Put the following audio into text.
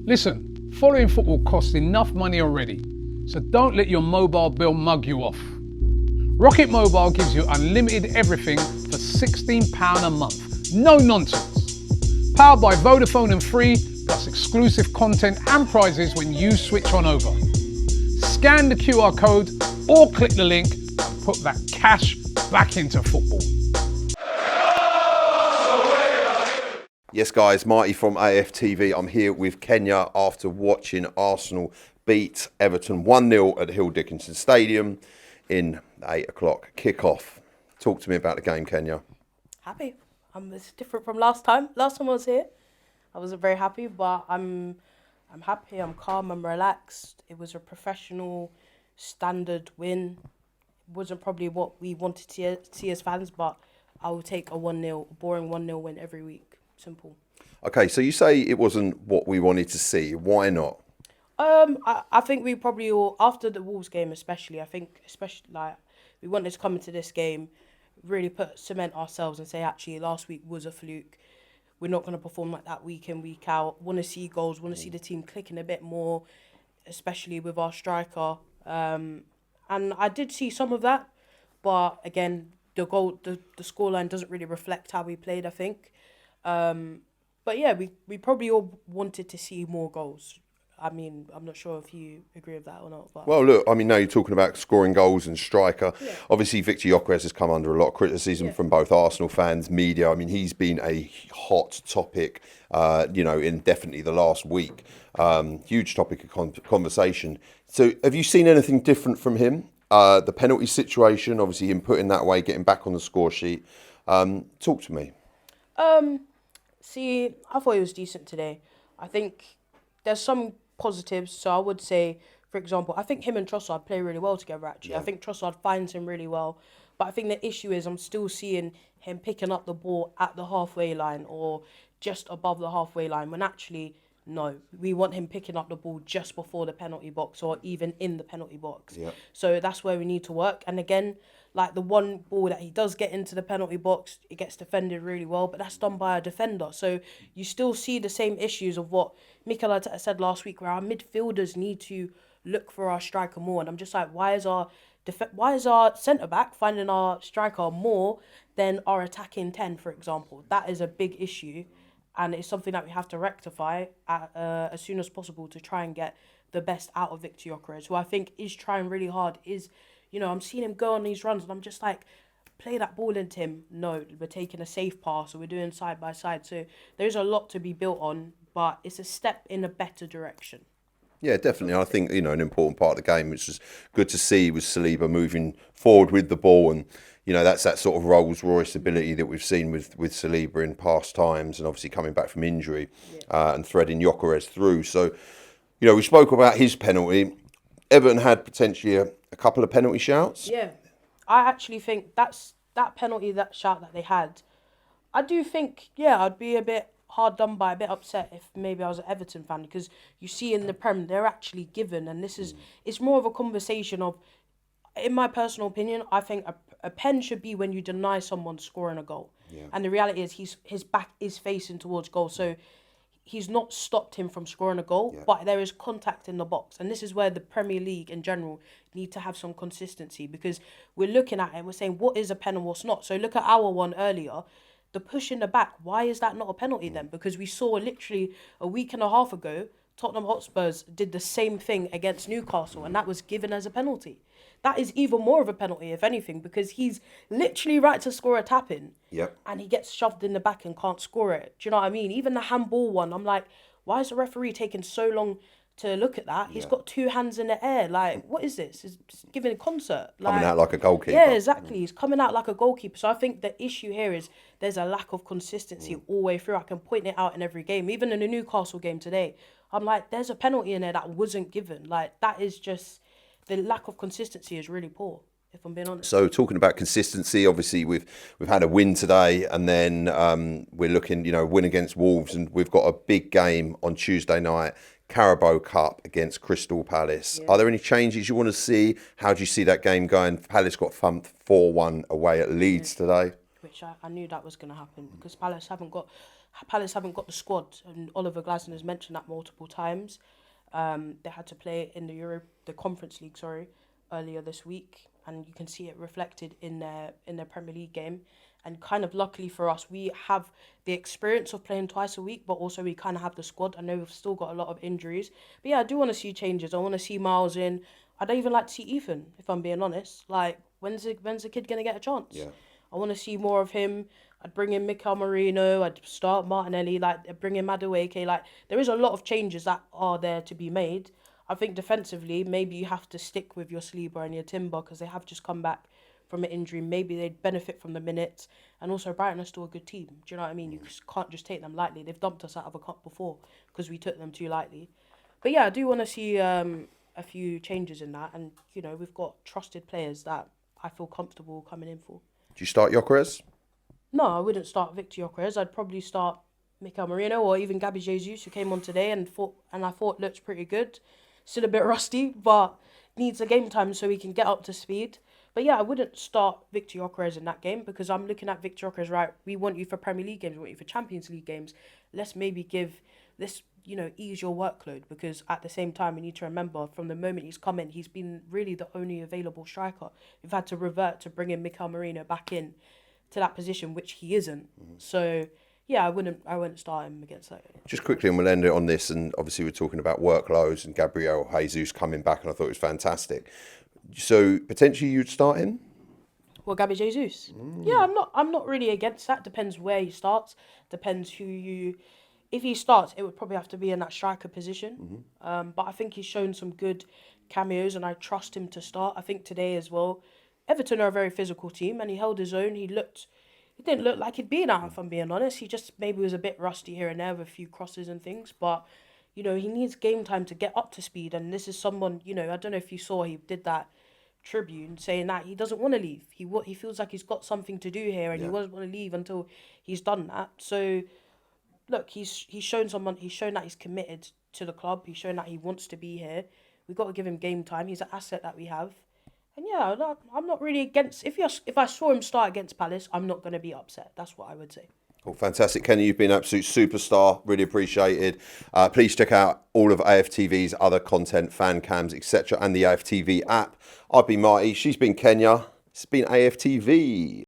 Listen, following football costs enough money already, so don't let your mobile bill mug you off. Rocket Mobile gives you unlimited everything for £16 a month. No nonsense. Powered by Vodafone and Free, plus exclusive content and prizes when you switch on over. Scan the QR code or click the link and put that cash back into football. Yes, guys, Marty from AFTV. I'm here with Kenyah after watching Arsenal beat Everton 1-0 at Hill Dickinson Stadium in the 8 o'clock kickoff. Talk to me about the game, Kenyah. Happy. It's different from last time. Last time I was here, I wasn't very happy, but I'm happy. I'm calm. I'm relaxed. It was a professional, standard win. It wasn't probably what we wanted to see as fans, but I will take a 1-0, boring 1-0 win every week. Simple. Okay, so you say it wasn't what we wanted to see. Why not? I think we probably all, after the Wolves game especially, like we wanted to come into this game, really cement ourselves and say, actually, last week was a fluke. We're not going to perform like that week in, week out. Want to see goals, want to see the team clicking a bit more, especially with our striker. And I did see some of that, but again, the scoreline doesn't really reflect how we played, I think. But yeah, we probably all wanted to see more goals. I mean, I'm not sure if you agree with that or not. But Well, look, I mean, now you're talking about scoring goals and striker. Yeah. Obviously, Victor Gyökeres has come under a lot of criticism from both Arsenal fans, media. I mean, he's been a hot topic, in definitely the last week. Huge topic of conversation. So have you seen anything different from him? The penalty situation, obviously him putting that way, getting back on the score sheet. Talk to me. See, I thought it was decent today. I think there's some positives. So I would say, for example, I think him and Trossard play really well together, actually. Yeah. I think Trossard finds him really well. But I think the issue is I'm still seeing him picking up the ball at the halfway line or just above the halfway line, when actually, no. We want him picking up the ball just before the penalty box or even in the penalty box. Yeah. So that's where we need to work. And again, like the one ball that he does get into the penalty box, it gets defended really well, but that's done by a defender. So you still see the same issues of what Mikel Arteta said last week, where our midfielders need to look for our striker more. And I'm just like, why is our centre-back finding our striker more than our attacking 10, for example? That is a big issue, and it's something that we have to rectify as soon as possible to try and get the best out of Victor Gyökeres, who I think is trying really hard, I'm seeing him go on these runs and I'm just like, play that ball into him. No, we're taking a safe pass or we're doing side by side. So there's a lot to be built on, but it's a step in a better direction. Yeah, definitely. I think, an important part of the game, which was good to see, was Saliba moving forward with the ball. And, that's that sort of Rolls Royce ability that we've seen with Saliba in past times, and obviously coming back from injury and threading Gyökeres through. So, we spoke about his penalty. Everton had potentially a couple of penalty shouts. Yeah, I actually think that penalty, that shout that they had, I do think, I'd be a bit hard done by, a bit upset if maybe I was an Everton fan, because you see in the Prem, they're actually given, and it's more of a conversation of, in my personal opinion, I think a pen should be when you deny someone scoring a goal. Yeah. And the reality is his back is facing towards goal, so he's not stopped him from scoring a goal, but there is contact in the box. And this is where the Premier League in general need to have some consistency, because we're looking at it and we're saying, what is a pen and what's not? So look at our one earlier, the push in the back. Why is that not a penalty then? Because we saw literally a week and a half ago, Tottenham Hotspurs did the same thing against Newcastle, and that was given as a penalty. That is even more of a penalty, if anything, because he's literally right to score a tap-in, and he gets shoved in the back and can't score it. Do you know what I mean? Even the handball one, I'm like, why is the referee taking so long to look at that? He's got two hands in the air. Like, what is this? He's giving a concert. Coming out like a goalkeeper. Yeah, exactly. He's coming out like a goalkeeper. So I think the issue here is there's a lack of consistency all the way through. I can point it out in every game. Even in the Newcastle game today, I'm like, there's a penalty in there that wasn't given. Like, that is just... the lack of consistency is really poor, if I'm being honest. So talking about consistency, obviously we've had a win today, and then we're looking, win against Wolves, and we've got a big game on Tuesday night, Carabao Cup against Crystal Palace. Yeah. Are there any changes you want to see? How do you see that game going? Palace got thumped 4-1 away at Leeds today. Which I knew that was going to happen, because Palace haven't got Palace haven't got the squad, and Oliver Glasner has mentioned that multiple times. They had to play in the Conference League, earlier this week, and you can see it reflected in their Premier League game. And kind of luckily for us, we have the experience of playing twice a week, but also we kind of have the squad. I know we've still got a lot of injuries, but yeah, I do want to see changes. I want to see Miles in. I don't even like to see Ethan, if I'm being honest. Like, when's the kid gonna get a chance? Yeah. I want to see more of him. I'd bring in Mikel Merino. I'd start Martinelli. Like, I'd bring in Madueke. Like, there is a lot of changes that are there to be made. I think defensively, maybe you have to stick with your Saliba and your Timber because they have just come back from an injury. Maybe they'd benefit from the minutes. And also, Brighton are still a good team. Do you know what I mean? You can't just take them lightly. They've dumped us out of a cup before because we took them too lightly. But yeah, I do want to see a few changes in that. And, you know, we've got trusted players that I feel comfortable coming in for. Do you start Gyökeres? No, I wouldn't start Victor Gyökeres. I'd probably start Mikel Merino or even Gabby Jesus, who came on today and I thought looked pretty good. Still a bit rusty, but needs a game time so he can get up to speed. But yeah, I wouldn't start Victor Gyökeres in that game because I'm looking at Victor Gyökeres, right, we want you for Premier League games, we want you for Champions League games. Let's maybe ease your workload, because at the same time, we need to remember from the moment he's come in, he's been really the only available striker. We've had to revert to bring in Mikel Merino back in to that position, which he isn't. So yeah, I wouldn't start him against that. Just quickly, and we'll end it on this, and obviously we're talking about workloads and Gabriel Jesus coming back, and I thought it was fantastic. So potentially you'd start him? Well, Gabby Jesus. Yeah, I'm not really against that. Depends where he starts. Depends if he starts, it would probably have to be in that striker position. But I think he's shown some good cameos, and I trust him to start. I think today as well, Everton are a very physical team, and he held his own. He didn't look like he'd been out, if I'm being honest. He just maybe was a bit rusty here and there with a few crosses and things. But, you know, he needs game time to get up to speed. And this is someone, you know, I don't know if you saw, he did that Tribune saying that he doesn't want to leave. He feels like he's got something to do here, and he doesn't want to leave until he's done that. So, look, he's shown that he's committed to the club. He's shown that he wants to be here. We've got to give him game time. He's an asset that we have. And yeah, I'm not really against... If I saw him start against Palace, I'm not going to be upset. That's what I would say. Cool, fantastic. Kenyah, you've been an absolute superstar. Really appreciated. Please check out all of AFTV's other content, fan cams, etc. and the AFTV app. I've been Marty. She's been Kenyah. It's been AFTV.